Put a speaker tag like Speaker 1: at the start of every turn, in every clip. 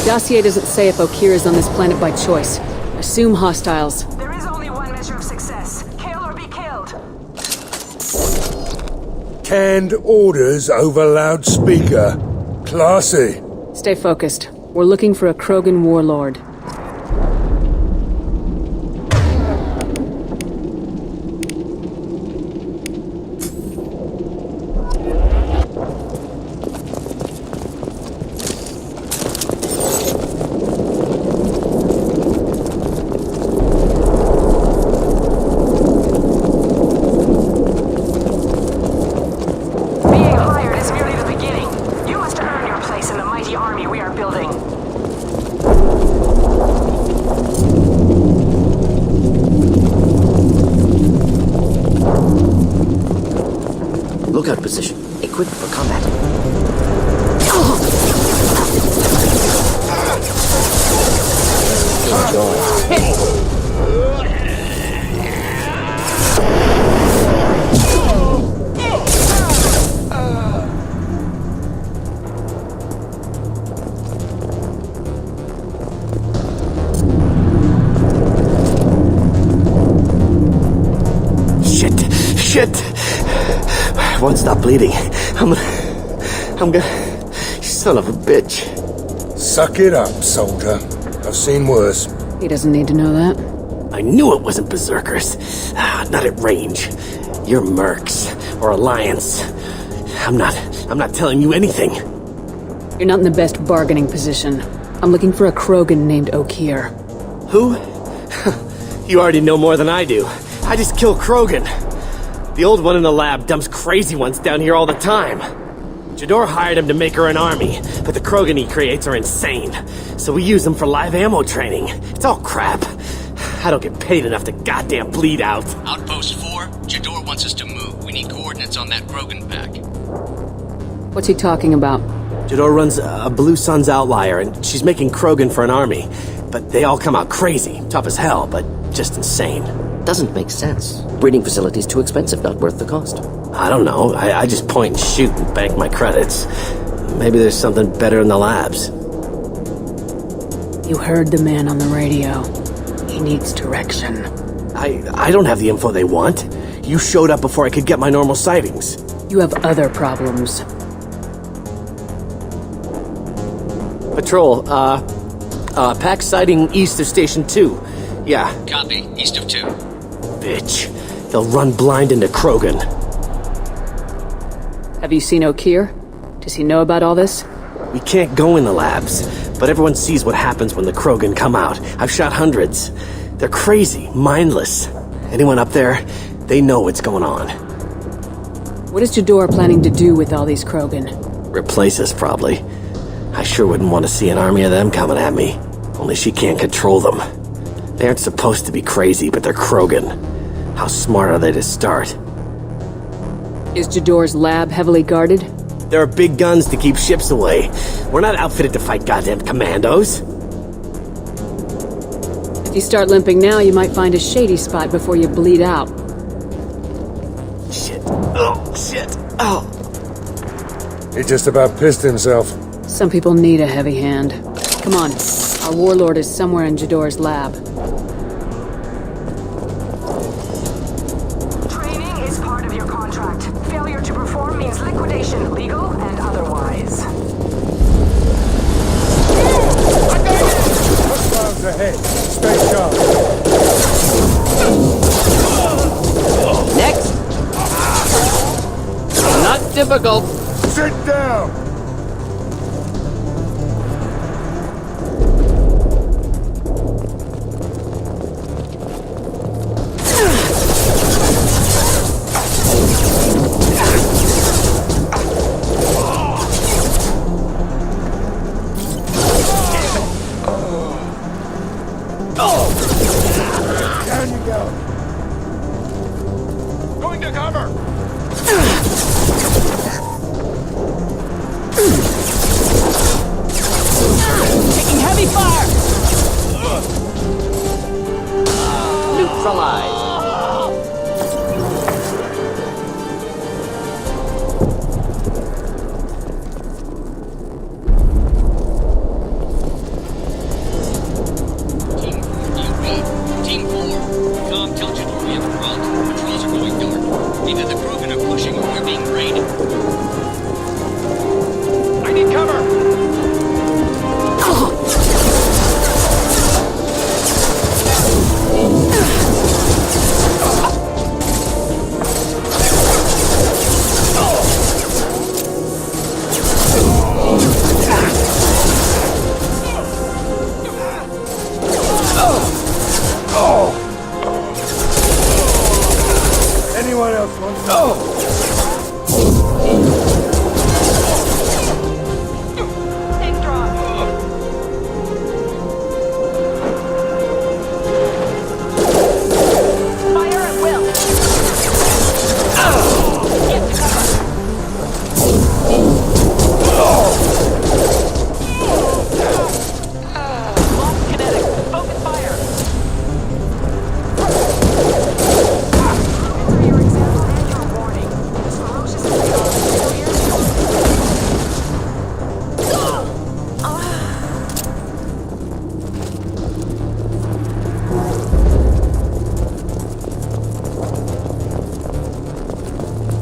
Speaker 1: Dossier doesn't say if Okeer is on this planet by choice. Assume hostiles.
Speaker 2: There is only one measure of success. Kill or be killed.
Speaker 3: Canned orders over loudspeaker. Classy.
Speaker 1: Stay focused. We're looking for a Krogan warlord.
Speaker 4: Lookout position. Equipped for combat.
Speaker 5: Shit! I won't stop bleeding. I'm gonna... You son of a bitch.
Speaker 3: Suck it up, soldier. I've seen worse.
Speaker 1: He doesn't need to know that.
Speaker 5: I knew it wasn't berserkers. Not at range. You're mercs. Or Alliance. I'm not telling you anything.
Speaker 1: You're not in the best bargaining position. I'm looking for a Krogan named Okeer.
Speaker 5: Who? You already know more than I do. I just kill Krogan. The old one in the lab dumps crazy ones down here all the time. Jador hired him to make her an army, but the Krogan he creates are insane. So we use them for live ammo training. It's all crap. I don't get paid enough to goddamn bleed out.
Speaker 6: Outpost 4, Jador wants us to move. We need coordinates on that Krogan pack.
Speaker 1: What's he talking about?
Speaker 5: Jador runs a Blue Suns outlier, and she's making Krogan for an army. But they all come out crazy, tough as hell, but just insane.
Speaker 4: Doesn't make sense. Breeding facility's too expensive, not worth the cost.
Speaker 5: I don't know. I just point and shoot and bank my credits. Maybe there's something better in the labs.
Speaker 1: You heard the man on the radio. He needs direction.
Speaker 5: I don't have the info they want. You showed up before I could get my normal sightings.
Speaker 1: You have other problems.
Speaker 5: Patrol, pack sighting east of Station 2. Yeah.
Speaker 6: Copy. East of 2.
Speaker 5: Bitch. They'll run blind into Krogan.
Speaker 1: Have you seen Okeer? Does he know about all this?
Speaker 5: We can't go in the labs, but everyone sees what happens when the Krogan come out. I've shot hundreds. They're crazy, mindless. Anyone up there, they know what's going on.
Speaker 1: What is Jador planning to do with all these Krogan?
Speaker 5: Replace us, probably. I sure wouldn't want to see an army of them coming at me. Only she can't control them. They aren't supposed to be crazy, but they're Krogan. How smart are they to start?
Speaker 1: Is Jador's lab heavily guarded?
Speaker 5: There are big guns to keep ships away. We're not outfitted to fight goddamn commandos.
Speaker 1: If you start limping now, you might find a shady spot before you bleed out.
Speaker 5: Shit. Oh, shit. Oh.
Speaker 3: He just about pissed himself.
Speaker 1: Some people need a heavy hand. Come on. Our warlord is somewhere in Jador's lab.
Speaker 2: Training is part of your contract. Failure to perform means liquidation, legal and otherwise.
Speaker 3: Hostiles ahead. Stay sharp.
Speaker 4: Next!
Speaker 5: difficult.
Speaker 3: Sit down! Down you go. Going to cover!
Speaker 1: Taking heavy fire!
Speaker 4: Neutralize.
Speaker 6: Team 4, do you read? Team 4. Tom, tell Jador we have a problem. Patrols are going north. Either the krogan are pushing or we're being raided. I need cover!
Speaker 3: Anyone else want to?
Speaker 2: Tank drop. Fire at will. Get to cover. Lost kinetic. Focus fire. For your example and your warning. This ferocious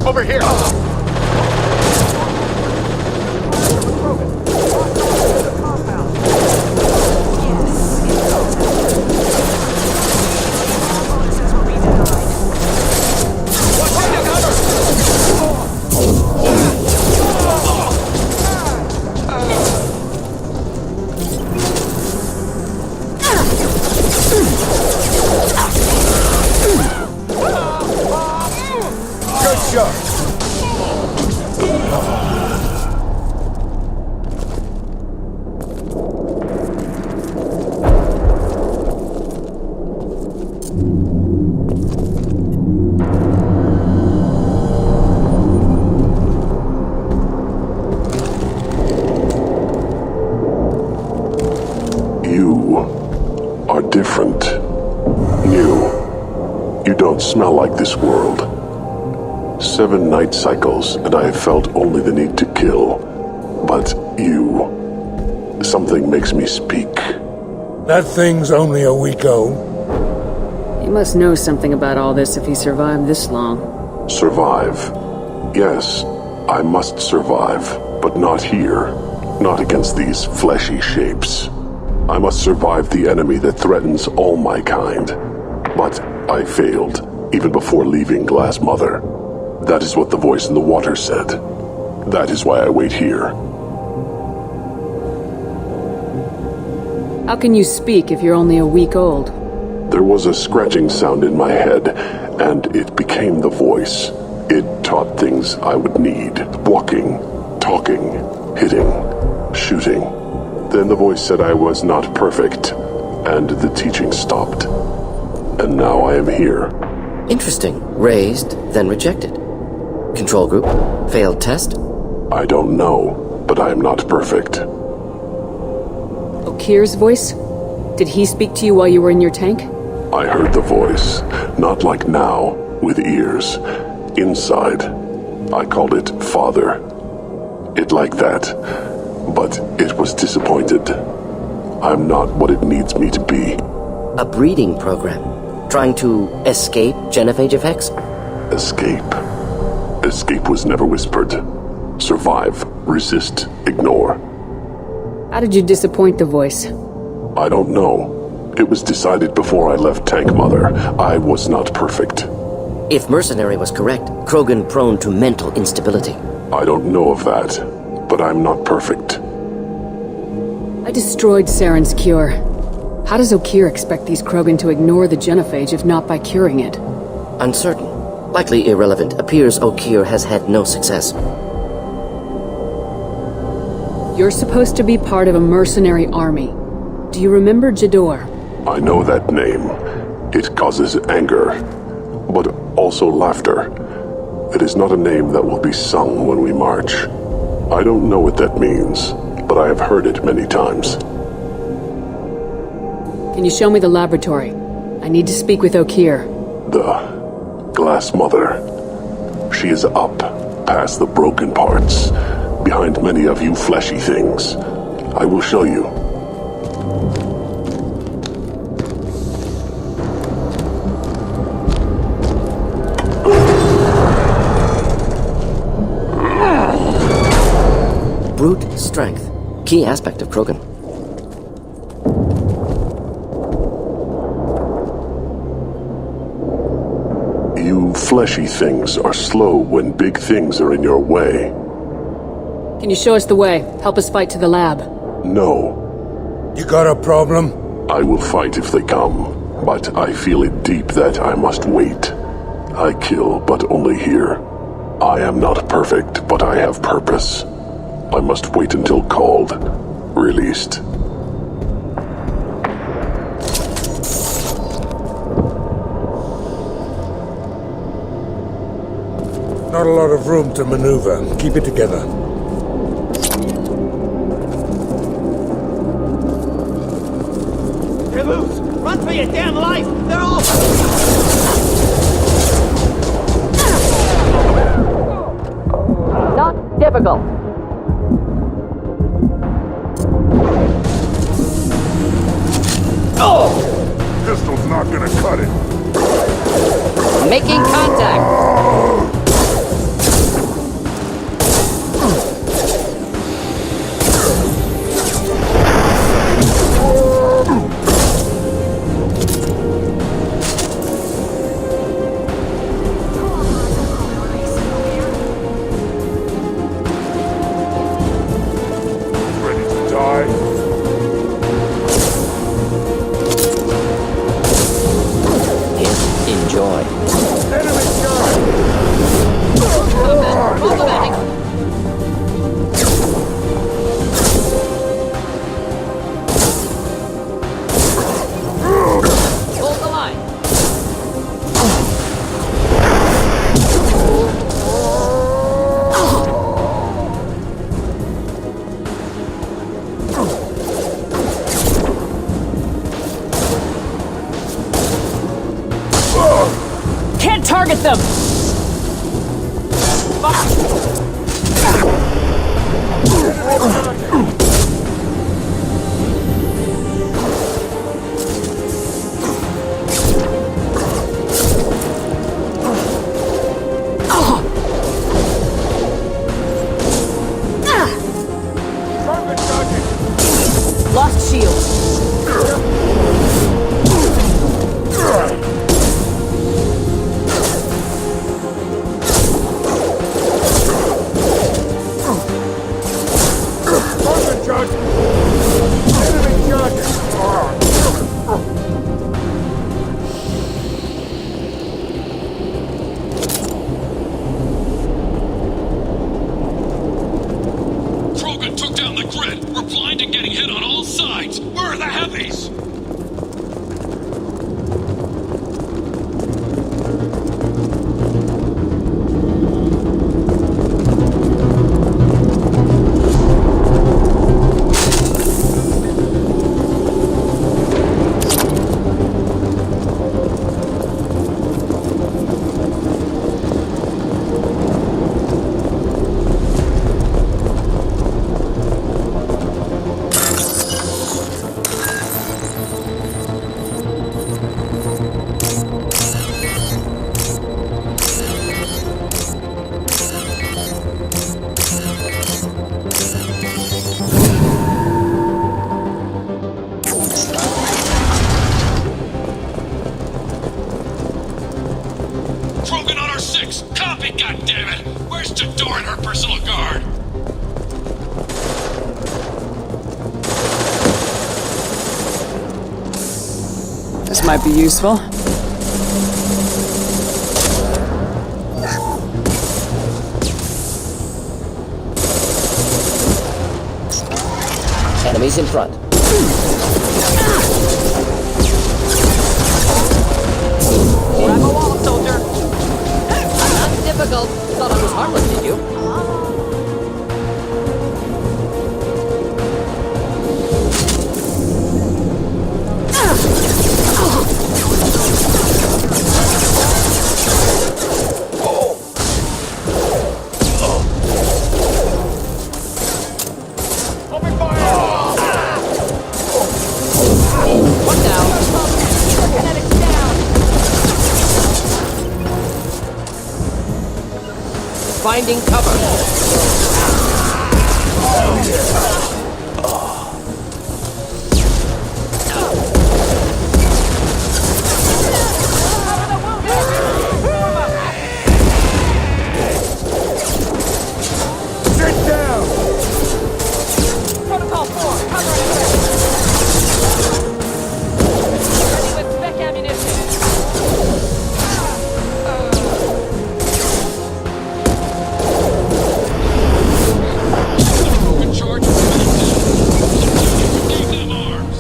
Speaker 5: Over here.
Speaker 2: bonuses will be denied.
Speaker 3: Good shot!
Speaker 7: You are different. New. You don't smell like this world. 7 night cycles, and I have felt only the need to kill. But you... Something makes me speak.
Speaker 3: That thing's only a week old.
Speaker 1: He must know something about all this if he survived this long.
Speaker 7: Survive. Yes, I must survive, but not here. Not against these fleshy shapes. I must survive the enemy that threatens all my kind. But I failed, even before leaving Glass Mother. That is what the voice in the water said. That is why I wait here.
Speaker 1: How can you speak if you're only a week old?
Speaker 7: There was a scratching sound in my head, and it became the voice. It taught things I would need. Walking, talking, hitting, shooting. Then the voice said I was not perfect, and the teaching stopped. And now I am here.
Speaker 4: Interesting. Raised, then rejected. Control group. Failed test.
Speaker 7: I don't know, but I am not perfect.
Speaker 1: Okeer's voice? Did he speak to you while you were in your tank?
Speaker 7: I heard the voice, not like now, with ears. Inside. I called it Father. It like that. But it was disappointed. I'm not what it needs me to be.
Speaker 4: A breeding program. Trying to escape genophage effects?
Speaker 7: Escape. Escape was never whispered. Survive, resist, ignore.
Speaker 1: How did you disappoint the voice?
Speaker 7: I don't know. It was decided before I left Tank Mother. I was not perfect.
Speaker 4: If mercenary was correct, krogan prone to mental instability.
Speaker 7: I don't know of that, but I'm not perfect.
Speaker 1: I destroyed Saren's cure. How does Okeer expect these krogan to ignore the genophage if not by curing it?
Speaker 4: Uncertain. Likely irrelevant. Appears Okeer has had no success.
Speaker 1: You're supposed to be part of a mercenary army. Do you remember Jador?
Speaker 7: I know that name. It causes anger, but also laughter. It is not a name that will be sung when we march. I don't know what that means, but I have heard it many times.
Speaker 1: Can you show me the laboratory? I need to speak with Okeer.
Speaker 7: The Glass Mother. She is up, past the broken parts, behind many of you fleshy things. I will show you.
Speaker 4: Brute strength. Key aspect of krogan.
Speaker 7: You fleshy things are slow when big things are in your way.
Speaker 1: Can you show us the way? Help us fight to the lab.
Speaker 7: No.
Speaker 3: You got a problem?
Speaker 7: I will fight if they come, but I feel it deep that I must wait. I kill, but only here. I am not perfect, but I have purpose. I must wait until called, released.
Speaker 3: Not a lot of room to maneuver. Keep it together.
Speaker 5: They're loose! Run for your damn life! They're all...
Speaker 4: Not difficult.
Speaker 7: Pistol's not gonna cut it.
Speaker 4: Making contact.
Speaker 7: Ready to die?
Speaker 4: Enjoy.
Speaker 7: Enemy shot!
Speaker 4: Hold the line.
Speaker 1: Can't target them! Lost shield.
Speaker 6: Krogan took down the grid. We're blind and getting hit on all sides. Where are the heavies? personal guard.
Speaker 8: This might be useful.
Speaker 4: Enemies in front.
Speaker 9: Grab a wall, soldier!
Speaker 4: Not difficult. Thought I was harmless, did you? Finding cover.
Speaker 3: Sit down!
Speaker 9: Protocol 4, cover and ready with spec ammunition.
Speaker 6: In charge of gave them arms.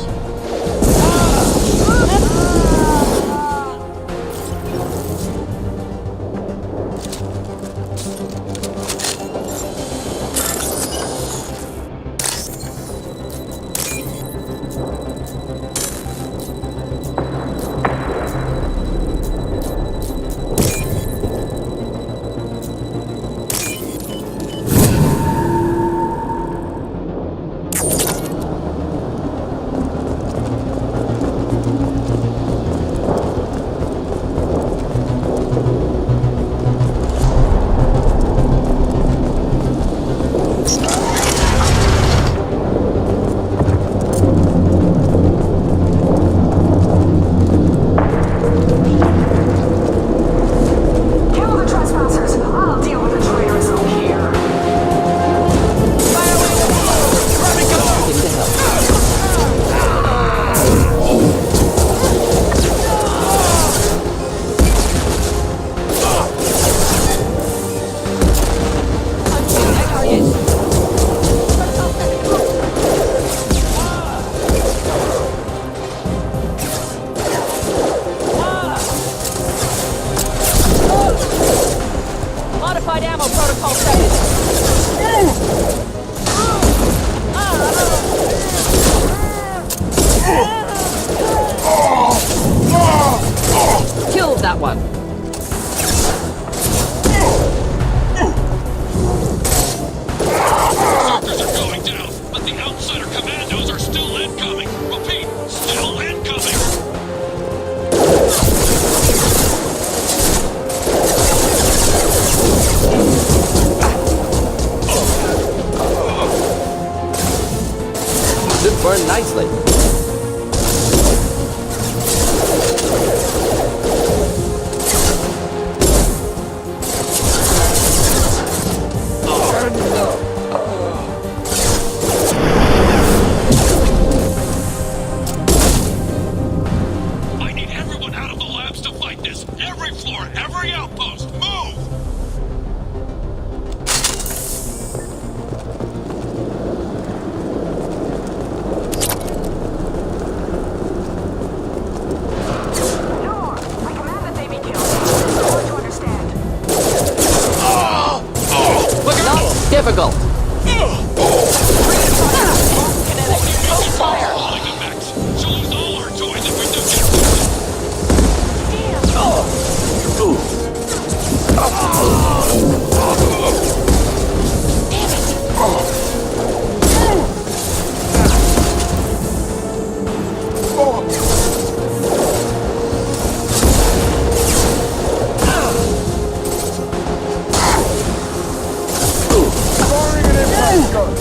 Speaker 2: Kill the trespassers. I'll deal with the traitors Okeer.
Speaker 9: Modified ammo protocol set.
Speaker 4: Killed that one.
Speaker 6: Berserkers are going down, but the outsider commandos are still incoming. Repeat, still incoming.
Speaker 4: Should burn nicely.
Speaker 6: I need everyone out of the labs to fight this. Every floor, every outpost, move!
Speaker 2: Nor, I command that they be killed. I want to understand.
Speaker 4: Not difficult.
Speaker 6: Falling effects. She'll lose all her toys if we don't get
Speaker 3: Firing an impact gun!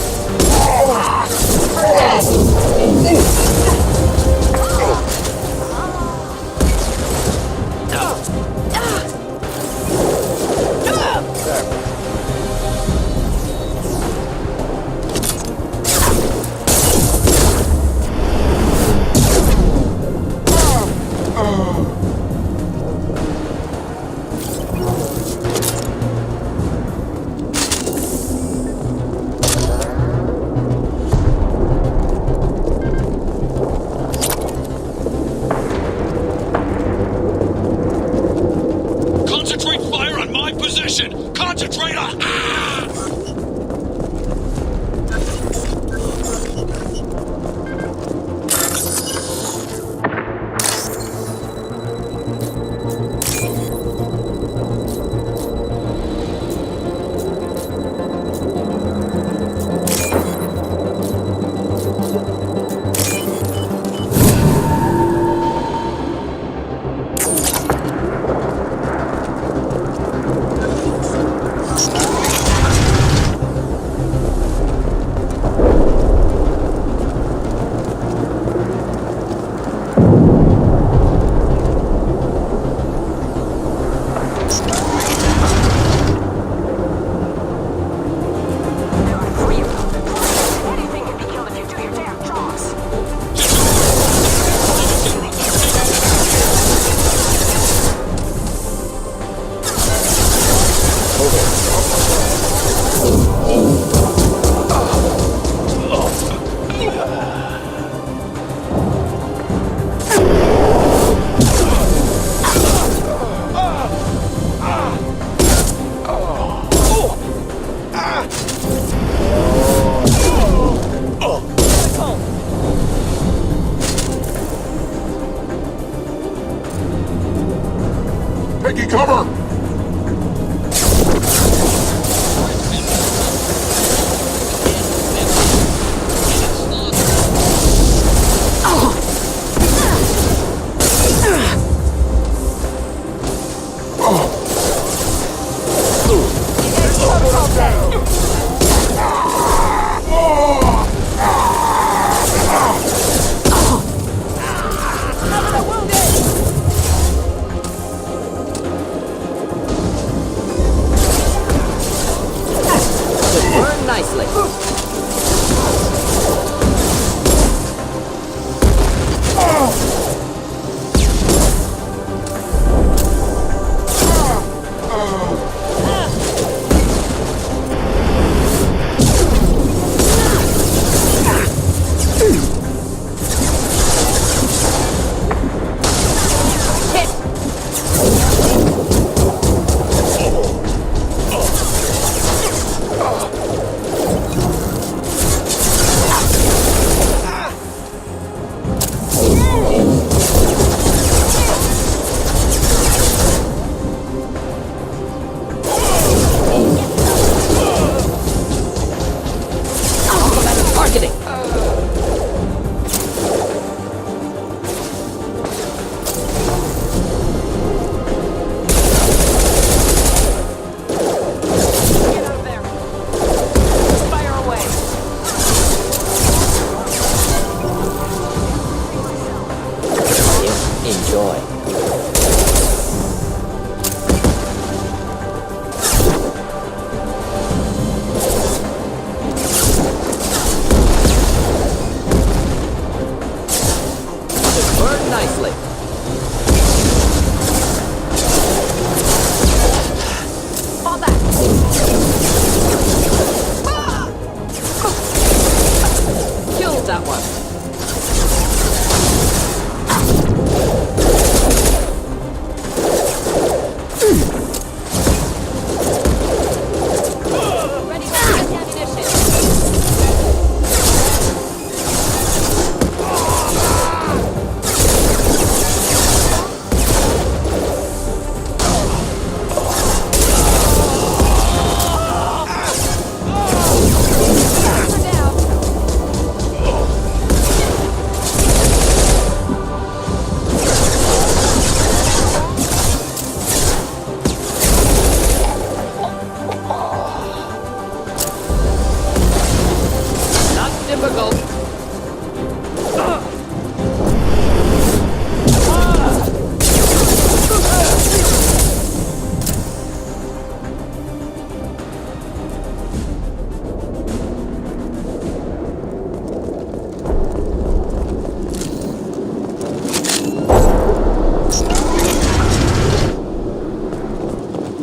Speaker 4: Burn nicely.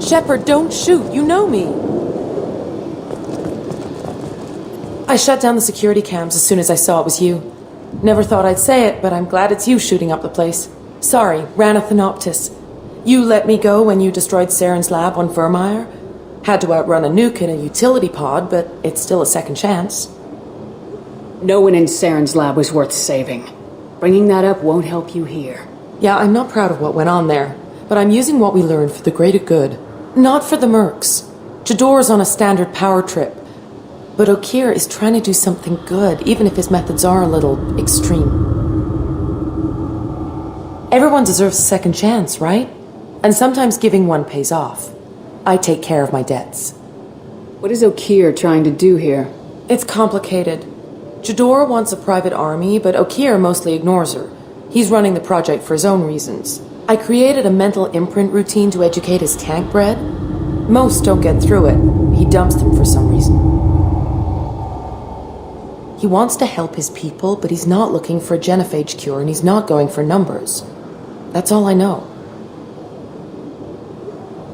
Speaker 10: Shepard, don't shoot. You know me. I shut down the security cams as soon as I saw it was you. Never thought I'd say it, but I'm glad it's you shooting up the place. Sorry, Rana Thanoptis. You let me go when you destroyed Saren's lab on Vermeer. Had to outrun a nuke in a utility pod, but it's still a second chance.
Speaker 1: No one in Saren's lab was worth saving. Bringing that up won't help you here.
Speaker 10: Yeah, I'm not proud of what went on there, but I'm using what we learned for the greater good. Not for the mercs. Jador's on a standard power trip. But Okeer is trying to do something good, even if his methods are a little extreme. Everyone deserves a second chance, right? And sometimes giving one pays off. I take care of my debts.
Speaker 1: What is Okeer trying to do here?
Speaker 10: It's complicated. Jador wants a private army, but Okeer mostly ignores her. He's running the project for his own reasons. I created a mental imprint routine to educate his tank bred. Most don't get through it. He dumps them for some reason. He wants to help his people, but he's not looking for a genophage cure, and he's not going for numbers. That's all I know.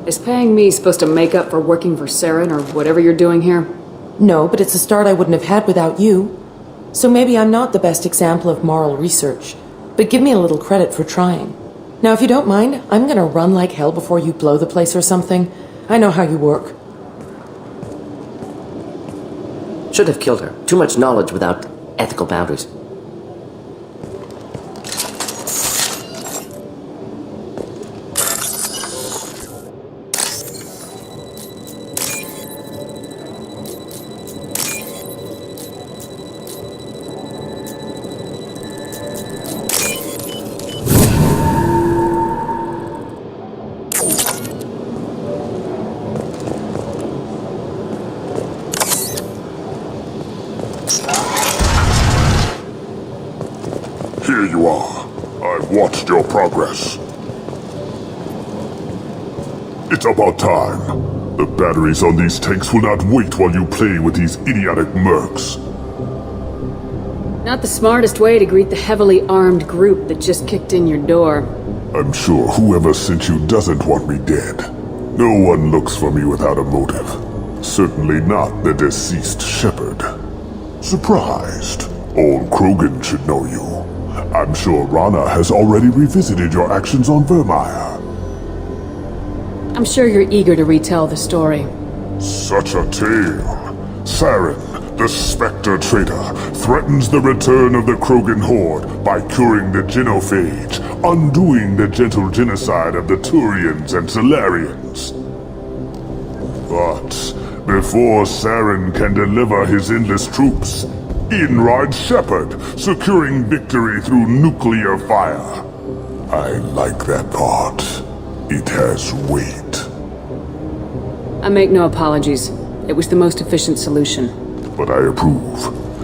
Speaker 1: Is paying me supposed to make up for working for Saren or whatever you're doing here?
Speaker 10: No, but it's a start I wouldn't have had without you. So maybe I'm not the best example of moral research, but give me a little credit for trying. Now, if you don't mind, I'm gonna run like hell before you blow the place or something. I know how you work.
Speaker 4: Should have killed her. Too much knowledge without ethical boundaries.
Speaker 7: Here you are. I've watched your progress. It's about time. The batteries on these tanks will not wait while you play with these idiotic mercs.
Speaker 1: Not the smartest way to greet the heavily armed group that just kicked in your door.
Speaker 7: I'm sure whoever sent you doesn't want me dead. No one looks for me without a motive. Certainly not the deceased Shepard. Surprised. All Krogan should know you. I'm sure Rana has already revisited your actions on Vermeer.
Speaker 1: I'm sure you're eager to retell the story.
Speaker 7: Such a tale. Saren, the Spectre traitor, threatens the return of the Krogan horde by curing the genophage, undoing the gentle genocide of the Turians and Solarians. But before Saren can deliver his endless troops, in rides Shepard, securing victory through nuclear fire. I like that part. It has weight.
Speaker 1: I make no apologies. It was the most efficient solution.
Speaker 7: But I approve.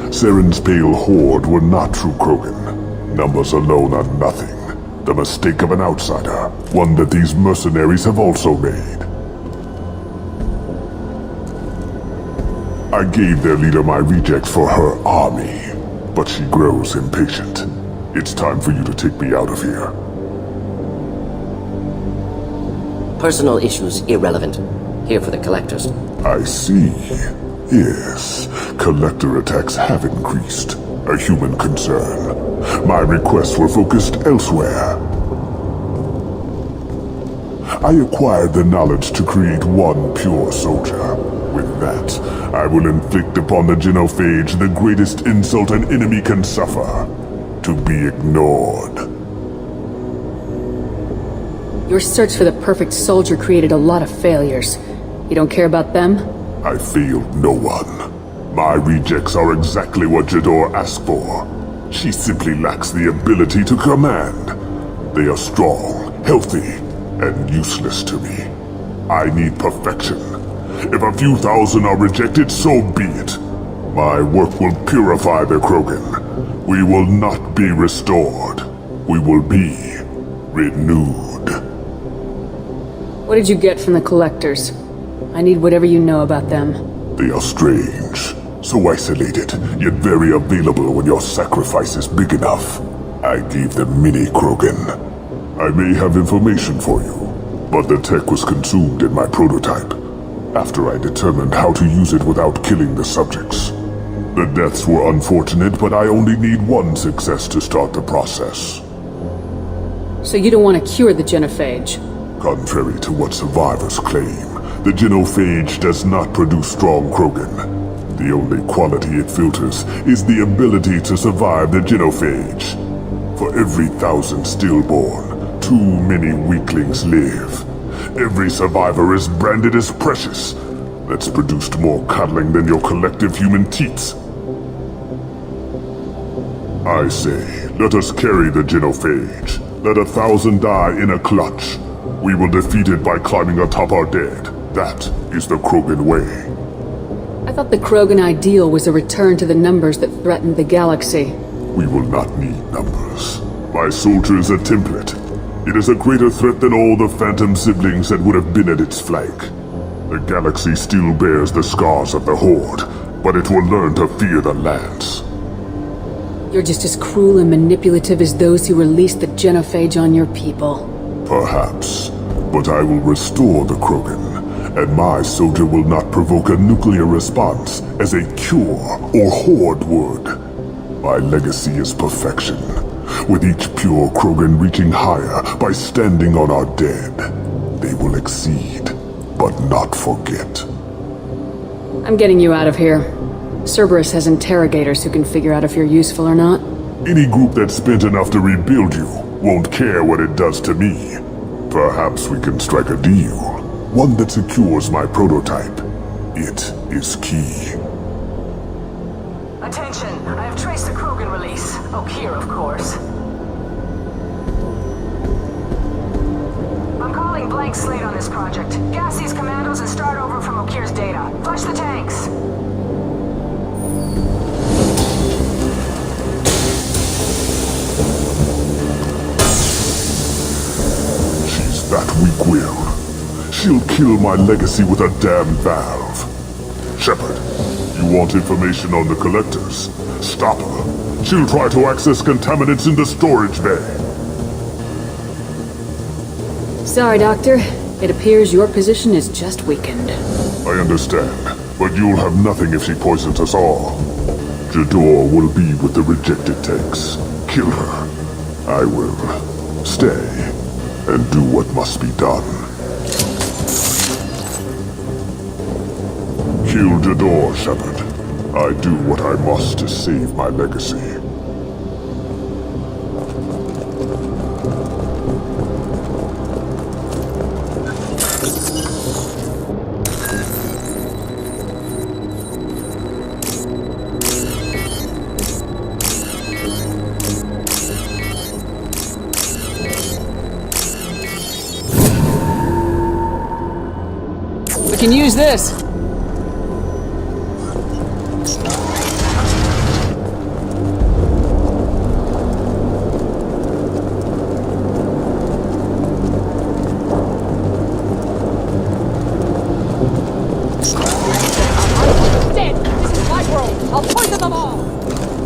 Speaker 7: Saren's pale horde were not true Krogan. Numbers alone are nothing. The mistake of an outsider, one that these mercenaries have also made. I gave their leader my rejects for her army, but she grows impatient. It's time for you to take me out of here.
Speaker 4: Personal issues irrelevant. Here for the collectors.
Speaker 7: I see. Yes, collector attacks have increased. A human concern. My requests were focused elsewhere. I acquired the knowledge to create one pure soldier. With that, I will inflict upon the genophage the greatest insult an enemy can suffer. To be ignored.
Speaker 1: Your search for the perfect soldier created a lot of failures. You don't care about them?
Speaker 7: I failed no one. My rejects are exactly what Jador asked for. She simply lacks the ability to command. They are strong, healthy, and useless to me. I need perfection. If a few thousand are rejected, so be it. My work will purify the Krogan. We will not be restored. We will be renewed.
Speaker 1: What did you get from the collectors? I need whatever you know about them.
Speaker 7: They are strange. So isolated, yet very available when your sacrifice is big enough. I gave them mini Krogan. I may have information for you, but the tech was consumed in my prototype. After I determined how to use it without killing the subjects. The deaths were unfortunate, but I only need one success to start the process.
Speaker 1: So you don't want to cure the genophage?
Speaker 7: Contrary to what survivors claim, the genophage does not produce strong Krogan. The only quality it filters is the ability to survive the genophage. For every 1,000 stillborn, too many weaklings live. Every survivor is branded as precious. That's produced more coddling than your collective human teats. I say, let us carry the genophage. Let 1,000 die in a clutch. We will defeat it by climbing atop our dead. That is the Krogan way.
Speaker 1: I thought the Krogan ideal was a return to the numbers that threatened the galaxy.
Speaker 7: We will not need numbers. My soldier is a template. It is a greater threat than all the phantom siblings that would have been at its flank. The galaxy still bears the scars of the Horde, but it will learn to fear the Lance.
Speaker 1: You're just as cruel and manipulative as those who released the genophage on your people.
Speaker 7: Perhaps, but I will restore the Krogan, and my soldier will not provoke a nuclear response as a cure or Horde would. My legacy is perfection, with each pure Krogan reaching higher by standing on our dead. They will exceed, but not forget.
Speaker 1: I'm getting you out of here. Cerberus has interrogators who can figure out if you're useful or not.
Speaker 7: Any group that spent enough to rebuild you won't care what it does to me. Perhaps we can strike a deal. One that secures my prototype. It is key.
Speaker 2: Attention, I have traced the Krogan release. Okeer, of course. I'm calling blank slate on this project. Gas these commandos and start over from Okeer's data. Flush the tanks.
Speaker 7: She'll kill my legacy with a damn valve. Shepard, you want information on the collectors? Stop her. She'll try to access contaminants in the storage bay.
Speaker 1: Sorry, Doctor. It appears your position is just weakened.
Speaker 7: I understand, but you'll have nothing if she poisons us all. Jador will be with the rejected tanks. Kill her. I will stay and do what must be done. Kill Jador, Shepard. I do what I must to save my legacy.
Speaker 8: We can use this.
Speaker 9: Dead! This is my world! I'll poison them all!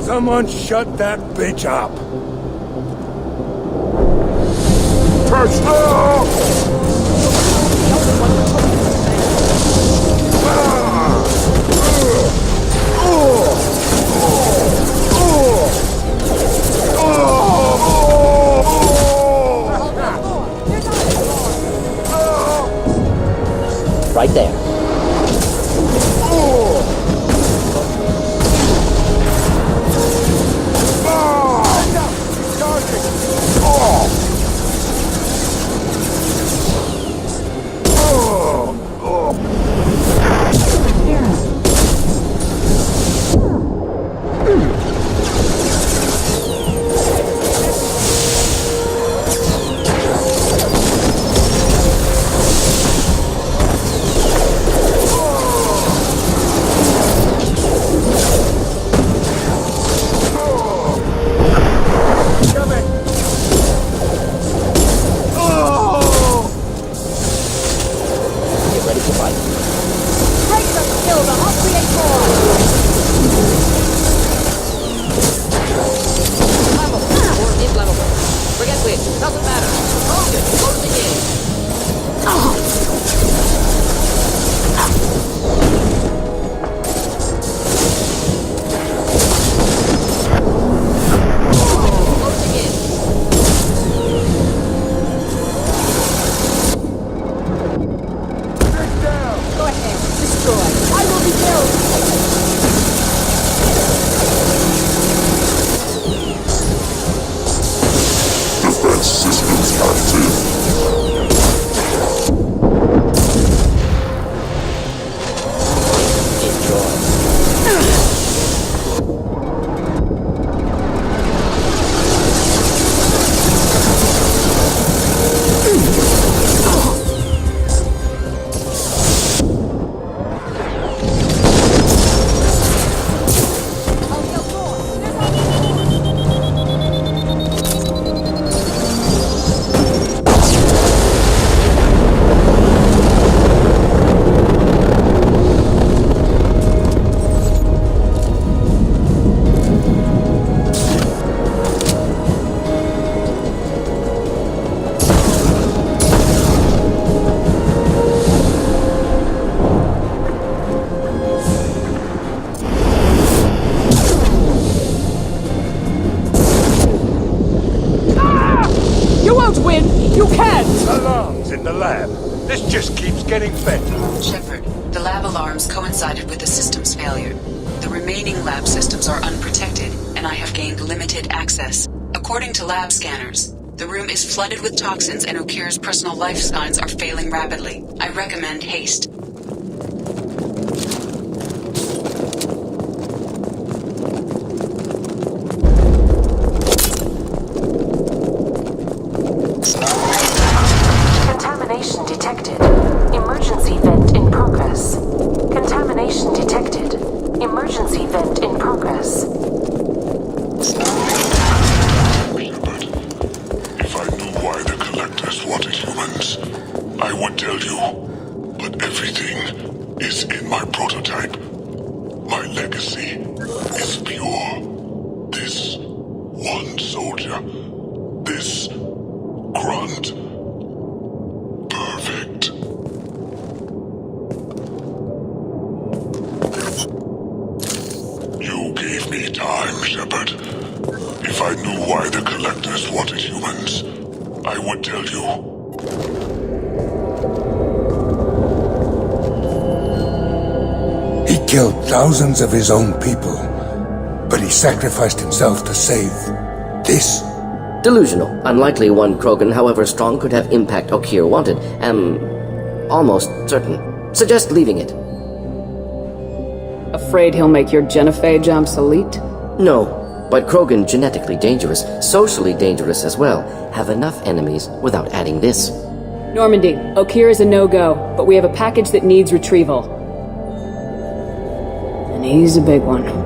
Speaker 3: Someone shut that bitch up!
Speaker 4: Right there.
Speaker 3: This just keeps getting better.
Speaker 11: Shepard, the lab alarms coincided with the system's failure. The remaining lab systems are unprotected, and I have gained limited access. According to lab scanners, the room is flooded with toxins and Okeer's personal life signs are failing rapidly. I recommend haste.
Speaker 2: Contamination detected. Emergency vent in progress. Contamination detected. Emergency vent in progress.
Speaker 7: If I knew why the collectors wanted humans, I would tell you. time, Shepard. If I knew why the Collectors wanted humans, I would tell you.
Speaker 3: He killed thousands of his own people, but he sacrificed himself to save this.
Speaker 4: Delusional. Unlikely one krogan, however strong, could have impact Okeer wanted. Almost certain. Suggest leaving it.
Speaker 1: Afraid he'll make your genophage obsolete?
Speaker 4: No, but krogan genetically dangerous, socially dangerous as well. Have enough enemies without adding this.
Speaker 1: Normandy, Okeer is a no-go, but we have a package that needs retrieval. And he's a big one.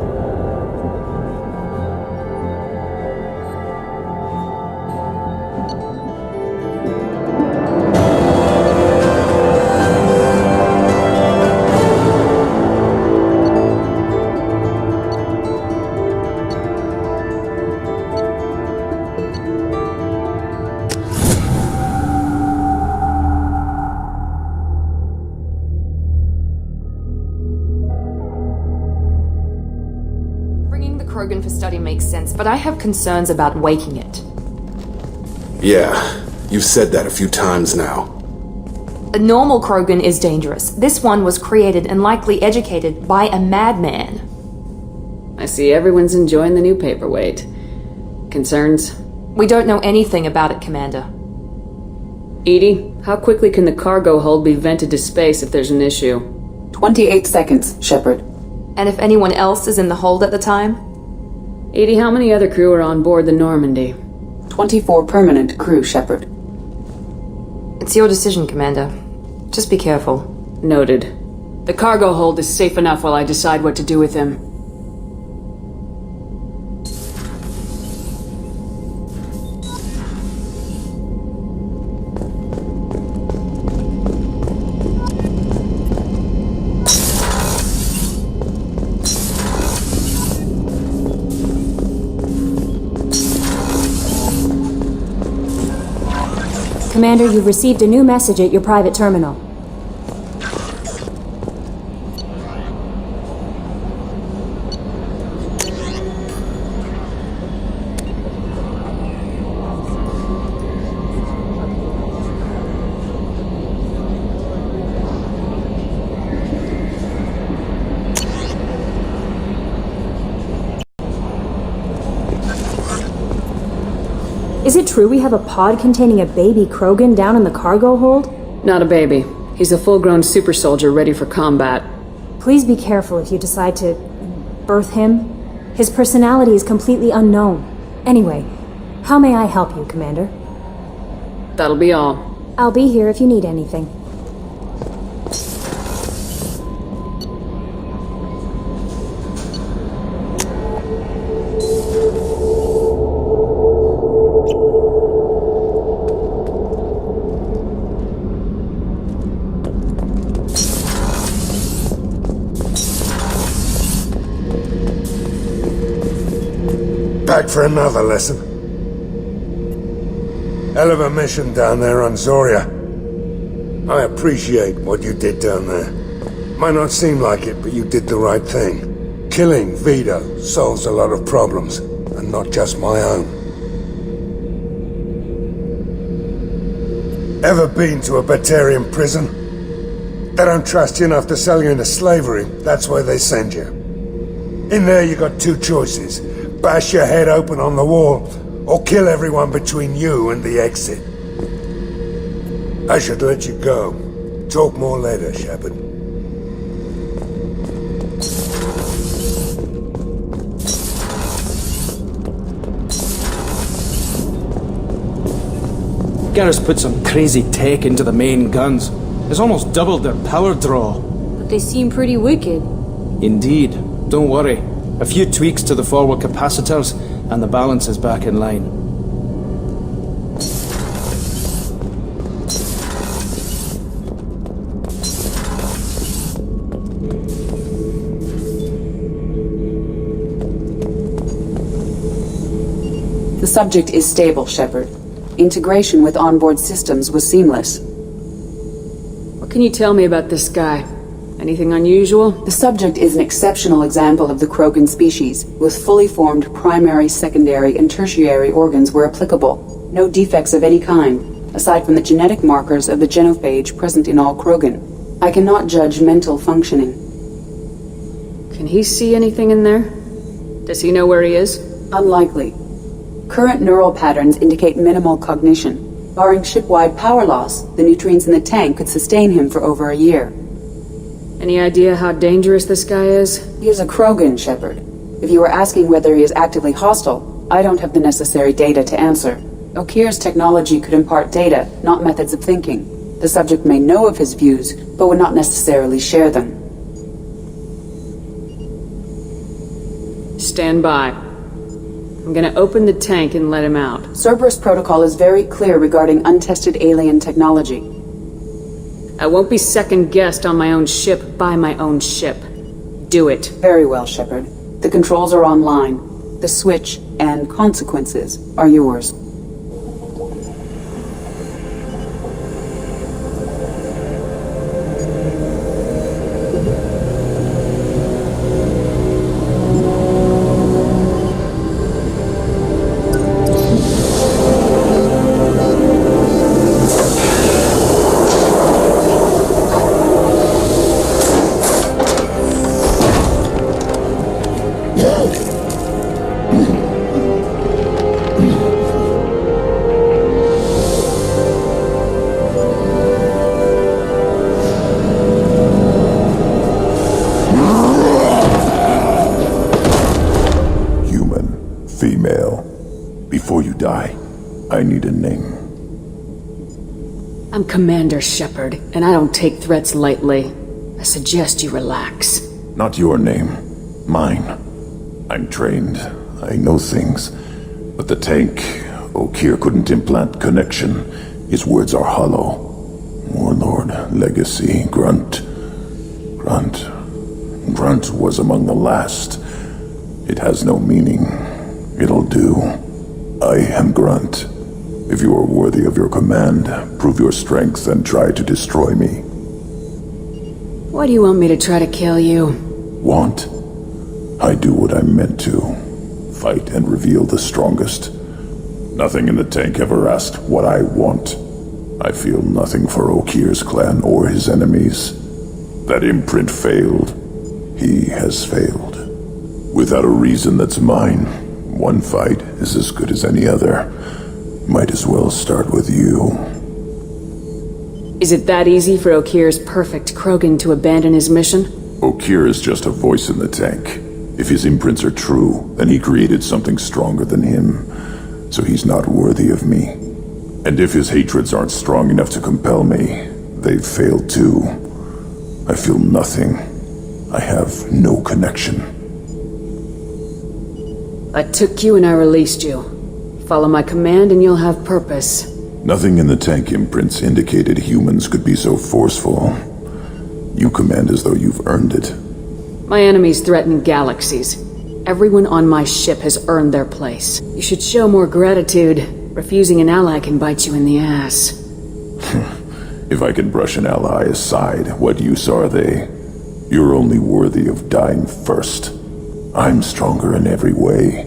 Speaker 10: Krogan for study makes sense, but I have concerns about waking it.
Speaker 12: Yeah, you've said that a few times now.
Speaker 10: A normal Krogan is dangerous. This one was created and likely educated by a madman.
Speaker 1: I see everyone's enjoying the new paperweight. Concerns?
Speaker 10: We don't know anything about it, Commander.
Speaker 1: Edie, how quickly can the cargo hold be vented to space if there's an issue?
Speaker 13: 28 seconds, Shepard.
Speaker 10: And if anyone else is in the hold at the time?
Speaker 1: Edie, how many other crew are on board the Normandy?
Speaker 13: 24 permanent crew, Shepard.
Speaker 10: It's your decision, Commander. Just be careful.
Speaker 1: Noted. The cargo hold is safe enough while I decide what to do with him.
Speaker 14: Commander, you've received a new message at your private terminal. Is it true we have a pod containing a baby Krogan down in the cargo hold?
Speaker 1: Not a baby. He's a full-grown super soldier ready for combat.
Speaker 14: Please be careful if you decide to birth him. His personality is completely unknown. Anyway, how may I help you, Commander?
Speaker 1: That'll be all.
Speaker 14: I'll be here if you need anything.
Speaker 3: Back for another lesson. Hell of a mission down there on Zoria. I appreciate what you did down there. Might not seem like it, but you did the right thing. Killing Vito solves a lot of problems, and not just my own. Ever been to a Batarian prison? They don't trust you enough to sell you into slavery. That's where they send you. In there you got two choices. Bash your head open on the wall, or kill everyone between you and the exit. I should let you go. Talk more later, Shepard.
Speaker 15: Garrus put some crazy tech into the main guns. It's almost doubled their power draw.
Speaker 14: But they seem pretty wicked.
Speaker 15: Indeed. Don't worry. A few tweaks to the forward capacitors, and the balance is back in line.
Speaker 13: The subject is stable, Shepard. Integration with onboard systems was seamless.
Speaker 1: What can you tell me about this guy? Anything unusual?
Speaker 13: The subject is an exceptional example of the krogan species, with fully formed primary, secondary, and tertiary organs where applicable. No defects of any kind, aside from the genetic markers of the genophage present in all krogan. I cannot judge mental functioning.
Speaker 1: Can he see anything in there? Does he know where he is?
Speaker 13: Unlikely. Current neural patterns indicate minimal cognition. Barring ship-wide power loss, the nutrients in the tank could sustain him for over a year.
Speaker 1: Any idea how dangerous this guy is?
Speaker 13: He is a krogan, Shepard. If you are asking whether he is actively hostile, I don't have the necessary data to answer. Okeer's technology could impart data, not methods of thinking. The subject may know of his views, but would not necessarily share them.
Speaker 1: Stand by. I'm gonna open the tank and let him out.
Speaker 13: Cerberus protocol is very clear regarding untested alien technology.
Speaker 1: I won't be second-guessed on my own ship by my own ship. Do it.
Speaker 13: Very well, Shepard. The controls are online. The switch and consequences are yours.
Speaker 7: I need a name.
Speaker 1: I'm Commander Shephard, and I don't take threats lightly. I suggest you relax.
Speaker 7: Not your name. Mine. I'm trained. I know things. But the tank, Okeer couldn't implant connection. His words are hollow. Warlord, Legacy, Grunt. Grunt was among the last. It has no meaning. It'll do. I am Grunt. If you are worthy of your command, prove your strength and try to destroy me.
Speaker 1: Why do you want me to try to kill you?
Speaker 7: Want? I do what I'm meant to. Fight and reveal the strongest. Nothing in the tank ever asked what I want. I feel nothing for Okeer's clan or his enemies. That imprint failed. He has failed. Without a reason that's mine, one fight is as good as any other. Might as well start with you.
Speaker 1: Is it that easy for Okeer's perfect krogan to abandon his mission?
Speaker 7: Okeer is just a voice in the tank. If his imprints are true, then he created something stronger than him. So he's not worthy of me. And if his hatreds aren't strong enough to compel me, they've failed too. I feel nothing. I have no connection.
Speaker 1: I took you and I released you. Follow my command and you'll have purpose.
Speaker 7: Nothing in the tank imprints indicated humans could be so forceful. You command as though you've earned it.
Speaker 1: My enemies threaten galaxies. Everyone on my ship has earned their place. You should show more gratitude. Refusing an ally can bite you in the ass.
Speaker 7: If I can brush an ally aside, what use are they? You're only worthy of dying first. I'm stronger in every way.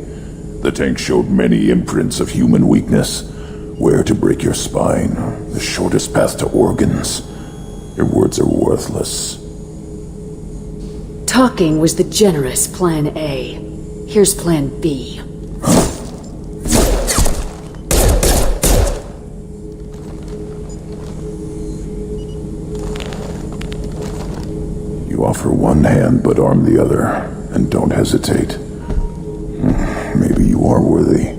Speaker 7: The tank showed many imprints of human weakness. Where to break your spine, the shortest path to organs. Your words are worthless.
Speaker 1: Talking was the generous Plan A. Here's Plan B.
Speaker 7: You offer one hand but arm the other, and don't hesitate. Maybe you are worthy.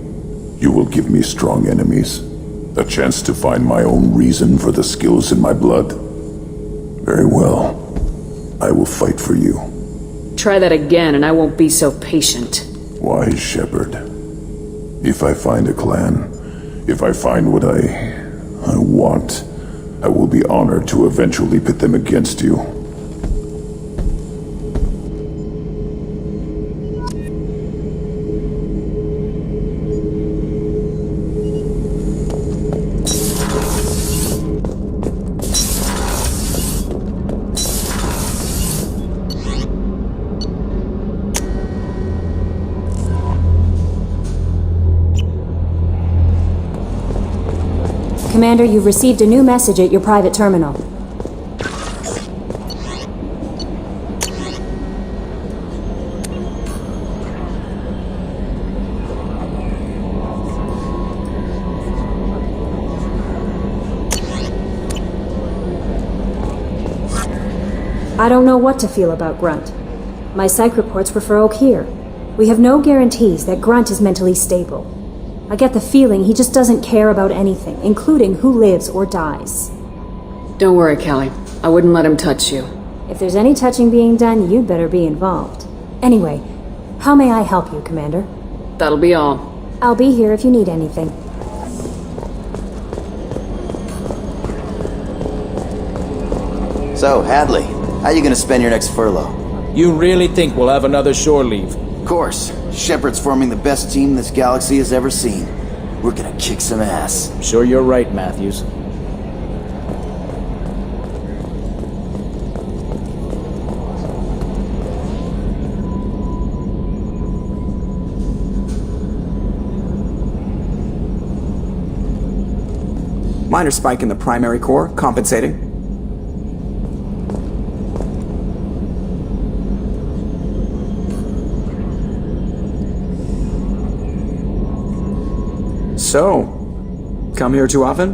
Speaker 7: You will give me strong enemies. A chance to find my own reason for the skills in my blood. Very well. I will fight for you.
Speaker 1: Try that again and I won't be so patient.
Speaker 7: Wise Shepard. If I find a clan, if I find what I want, I will be honored to eventually pit them against you.
Speaker 14: Commander, you've received a new message at your private terminal. I don't know what to feel about Grunt. My psych reports were for Okeer. We have no guarantees that Grunt is mentally stable. I get the feeling he just doesn't care about anything, including who lives or dies.
Speaker 1: Don't worry, Callie. I wouldn't let him touch you.
Speaker 14: If there's any touching being done, you'd better be involved. Anyway, how may I help you, Commander?
Speaker 1: That'll be all.
Speaker 14: I'll be here if you need anything.
Speaker 16: So, Hadley, how you gonna spend your next furlough?
Speaker 15: You really think we'll have another shore leave?
Speaker 16: Of course. Shepard's forming the best team this galaxy has ever seen. We're gonna kick some ass.
Speaker 15: Sure you're right, Matthews.
Speaker 17: Minor spike in the primary core, compensating. So, come here too often?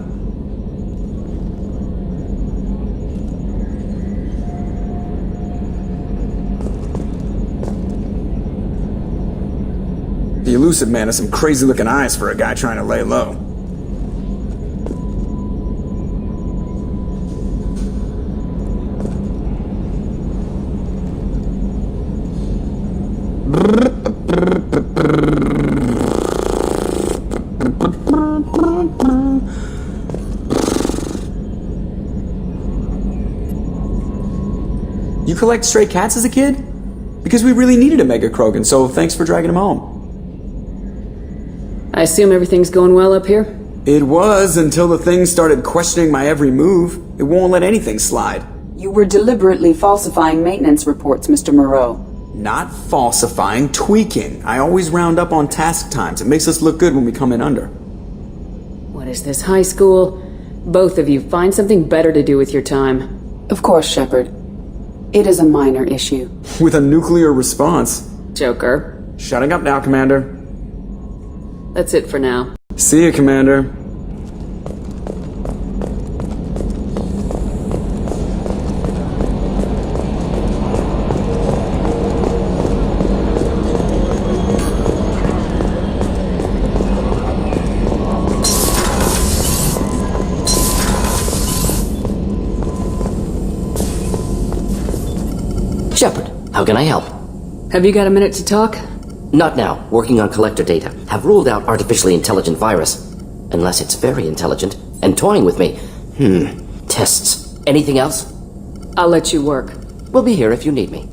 Speaker 17: The elusive man has some crazy looking eyes for a guy trying to lay low. You collect stray cats as a kid? Because we really needed a Mega Krogan, so thanks for dragging him home.
Speaker 1: I assume everything's going well up here?
Speaker 17: It was, until the thing started questioning my every move. It won't let anything slide.
Speaker 13: You were deliberately falsifying maintenance reports, Mr. Moreau.
Speaker 17: Not falsifying, tweaking. I always round up on task times. It makes us look good when we come in under.
Speaker 1: What is this, high school? Both of you, find something better to do with your time.
Speaker 13: Of course, Shepard. It is a minor issue.
Speaker 17: With a nuclear response.
Speaker 1: Joker.
Speaker 17: Shutting up now, Commander.
Speaker 1: That's it for now.
Speaker 17: See you, Commander.
Speaker 4: Shepard, how can I help?
Speaker 1: Have you got a minute to talk?
Speaker 4: Not now. Working on collector data. Have ruled out artificially intelligent virus. Unless it's very intelligent and toying with me. Tests. Anything else?
Speaker 1: I'll let you work.
Speaker 4: We'll be here if you need me.